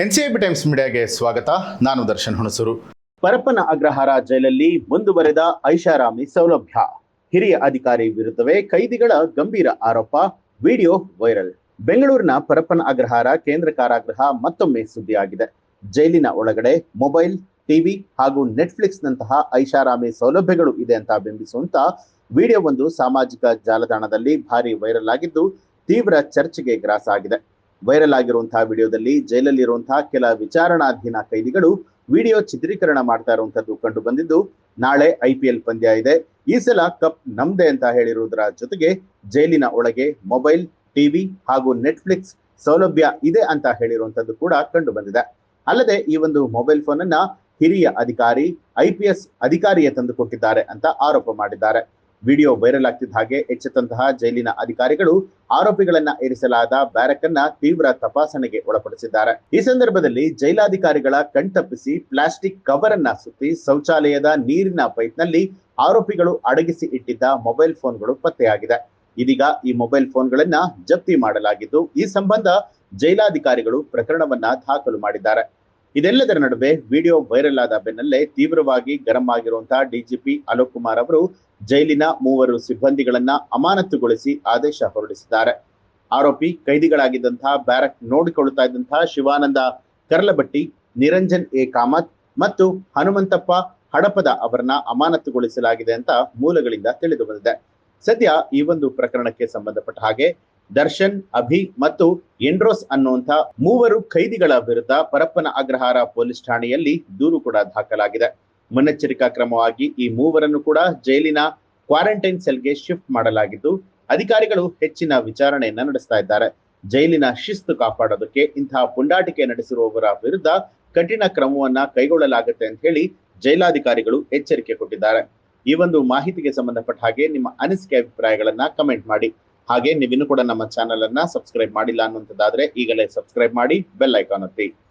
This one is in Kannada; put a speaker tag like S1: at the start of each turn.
S1: ಎನ್ಸಿಐಬಿ ಟೈಮ್ಸ್ ಮೀಡಿಯಾಗೆ ಸ್ವಾಗತ. ನಾನು ದರ್ಶನ್ ಹುಣಸೂರು.
S2: ಪರಪ್ಪನ ಅಗ್ರಹಾರ ಜೈಲಲ್ಲಿ ಮುಂದುವರೆದ ಐಷಾರಾಮಿ ಸೌಲಭ್ಯ. ಹಿರಿಯ ಅಧಿಕಾರಿ ವಿರುದ್ಧವೇ ಕೈದಿಗಳ ಗಂಭೀರ ಆರೋಪ. Video viral. ಬೆಂಗಳೂರಿನ ಪರಪ್ಪನ ಅಗ್ರಹಾರ ಕೇಂದ್ರ ಕಾರಾಗೃಹ ಮತ್ತೊಮ್ಮೆ ಸುದ್ದಿಯಾಗಿದೆ. ಜೈಲಿನ ಒಳಗಡೆ ಮೊಬೈಲ್, ಟಿವಿ ಹಾಗೂ ನೆಟ್ಫ್ಲಿಕ್ಸ್ ನಂತಹ ಐಷಾರಾಮಿ ಸೌಲಭ್ಯಗಳು ಇದೆ ಅಂತ ಬಿಂಬಿಸುವಂತ ವಿಡಿಯೋ ಒಂದು ಸಾಮಾಜಿಕ ಜಾಲತಾಣದಲ್ಲಿ ಭಾರಿ ವೈರಲ್ ಆಗಿದ್ದು ತೀವ್ರ ಚರ್ಚೆಗೆ ಗ್ರಾಸ ಆಗಿದೆ. ವೈರಲ್ ಆಗಿರುವಂತಹ ವಿಡಿಯೋದಲ್ಲಿ ಜೈಲಲ್ಲಿರುವಂತಹ ಕೆಲ ವಿಚಾರಣಾಧೀನ ಕೈದಿಗಳು ವಿಡಿಯೋ ಚಿತ್ರೀಕರಣ ಮಾಡ್ತಾ ಇರುವಂತದ್ದು ಕಂಡು ಬಂದಿದ್ದು, ನಾಳೆ IPL ಪಂದ್ಯ ಇದೆ, ಈ ಸಲ ಕಪ್ ನಮ್ದೆ ಅಂತ ಹೇಳಿರುವುದರ ಜೊತೆಗೆ ಜೈಲಿನ ಒಳಗೆ ಮೊಬೈಲ್, ಟಿವಿ ಹಾಗೂ ನೆಟ್ಫ್ಲಿಕ್ಸ್ ಸೌಲಭ್ಯ ಇದೆ ಅಂತ ಹೇಳಿರುವಂತದ್ದು ಕೂಡ ಕಂಡು ಬಂದಿದೆ. ಅಲ್ಲದೆ ಈ ಒಂದು ಮೊಬೈಲ್ ಫೋನ್ ಅನ್ನ ಹಿರಿಯ ಅಧಿಕಾರಿ IPS ಅಧಿಕಾರಿಯೇ ತಂದು ಕೊಟ್ಟಿದ್ದಾರೆ ಅಂತ ಆರೋಪ ಮಾಡಿದ್ದಾರೆ. ವಿಡಿಯೋ ವೈರಲ್ ಆಗ್ತಿದ್ದ ಹಾಗೆ ಎಚ್ಚೆತ್ತಂತಹ ಜೈಲಿನ ಅಧಿಕಾರಿಗಳು ಆರೋಪಿಗಳನ್ನ ಇರಿಸಲಾದ ಬ್ಯಾರಕ್ ಅನ್ನ ತೀವ್ರ ತಪಾಸಣೆಗೆ ಒಳಪಡಿಸಿದ್ದಾರೆ. ಈ ಸಂದರ್ಭದಲ್ಲಿ ಜೈಲಾಧಿಕಾರಿಗಳ ಕಣ್ತಪ್ಪಿಸಿ ಪ್ಲಾಸ್ಟಿಕ್ ಕವರ್ ಅನ್ನ ಸುತ್ತಿ ಶೌಚಾಲಯದ ನೀರಿನ ಪೈಪ್ನಲ್ಲಿ ಆರೋಪಿಗಳು ಅಡಗಿಸಿ ಇಟ್ಟಿದ್ದ ಮೊಬೈಲ್ ಫೋನ್ಗಳು ಪತ್ತೆಯಾಗಿದೆ. ಇದೀಗ ಈ ಮೊಬೈಲ್ ಫೋನ್ಗಳನ್ನ ಜಪ್ತಿ ಮಾಡಲಾಗಿದ್ದು, ಈ ಸಂಬಂಧ ಜೈಲಾಧಿಕಾರಿಗಳು ಪ್ರಕರಣವನ್ನ ದಾಖಲು ಮಾಡಿದ್ದಾರೆ. ಇದೆಲ್ಲದರ ನಡುವೆ ವಿಡಿಯೋ ವೈರಲ್ ಆದ ಬೆನ್ನಲ್ಲೇ ತೀವ್ರವಾಗಿ ಗರಂ ಆಗಿರುವಂತಹ DGP ಅಲೋಕ್ ಕುಮಾರ್ ಅವರು ಜೈಲಿನ 3 ಸಿಬ್ಬಂದಿಗಳನ್ನ ಅಮಾನತುಗೊಳಿಸಿ ಆದೇಶ ಹೊರಡಿಸಿದ್ದಾರೆ. ಆರೋಪಿ ಕೈದಿಗಳಾಗಿದ್ದಂತಹ ಬ್ಯಾರಕ್ ನೋಡಿಕೊಳ್ಳುತ್ತಾ ಇದ್ದಂತಹ ಶಿವಾನಂದ ಕರ್ಲಬಟ್ಟಿ, ನಿರಂಜನ್ ಎ ಕಾಮತ್ ಮತ್ತು ಹನುಮಂತಪ್ಪ ಹಡಪದ ಅವರನ್ನ ಅಮಾನತುಗೊಳಿಸಲಾಗಿದೆ ಅಂತ ಮೂಲಗಳಿಂದ ತಿಳಿದು ಬಂದಿದೆ. ಸದ್ಯ ಈ ಒಂದು ಪ್ರಕರಣಕ್ಕೆ ಸಂಬಂಧಪಟ್ಟ ಹಾಗೆ ದರ್ಶನ್, ಅಭಿ ಮತ್ತು ಎಂಡ್ರೋಸ್ ಅನ್ನುವಂತ 3 ಕೈದಿಗಳ ವಿರುದ್ಧ ಪರಪ್ಪನ ಅಗ್ರಹಾರ ಪೊಲೀಸ್ ಠಾಣೆಯಲ್ಲಿ ದೂರು ಕೂಡ ದಾಖಲಾಗಿದೆ. ಮುನ್ನೆಚ್ಚರಿಕಾ ಕ್ರಮವಾಗಿ ಈ 3ರನ್ನು ಕೂಡ ಜೈಲಿನ ಕ್ವಾರಂಟೈನ್ ಸೆಲ್ಗೆ ಶಿಫ್ಟ್ ಮಾಡಲಾಗಿದ್ದು, ಅಧಿಕಾರಿಗಳು ಹೆಚ್ಚಿನ ವಿಚಾರಣೆಯನ್ನ ನಡೆಸ್ತಾ ಇದ್ದಾರೆ. ಜೈಲಿನ ಶಿಸ್ತು ಕಾಪಾಡೋದಕ್ಕೆ ಇಂತಹ ಪುಂಡಾಟಿಕೆ ನಡೆಸಿರುವವರ ವಿರುದ್ಧ ಕಠಿಣ ಕ್ರಮವನ್ನ ಕೈಗೊಳ್ಳಲಾಗುತ್ತೆ ಅಂತ ಹೇಳಿ ಜೈಲಾಧಿಕಾರಿಗಳು ಎಚ್ಚರಿಕೆ ಕೊಟ್ಟಿದ್ದಾರೆ. ಈ ಒಂದು ಮಾಹಿತಿಗೆ ಸಂಬಂಧಪಟ್ಟ ಹಾಗೆ ನಿಮ್ಮ ಅನಿಸಿಕೆ ಅಭಿಪ್ರಾಯಗಳನ್ನ ಕಮೆಂಟ್ ಮಾಡಿ. ಹಾಗೆ ನೀವಿನ್ನೂ ಕೂಡ ನಮ್ಮ ಚಾನೆಲ್ ಅನ್ನ ಸಬ್ಸ್ಕ್ರೈಬ್ ಮಾಡಿಲ್ಲ ಅನ್ನುವಂಥದ್ದಾದ್ರೆ ಈಗಲೇ ಸಬ್ಸ್ಕ್ರೈಬ್ ಮಾಡಿ, ಬೆಲ್ ಐಕಾನ್ ಒತ್ತಿ.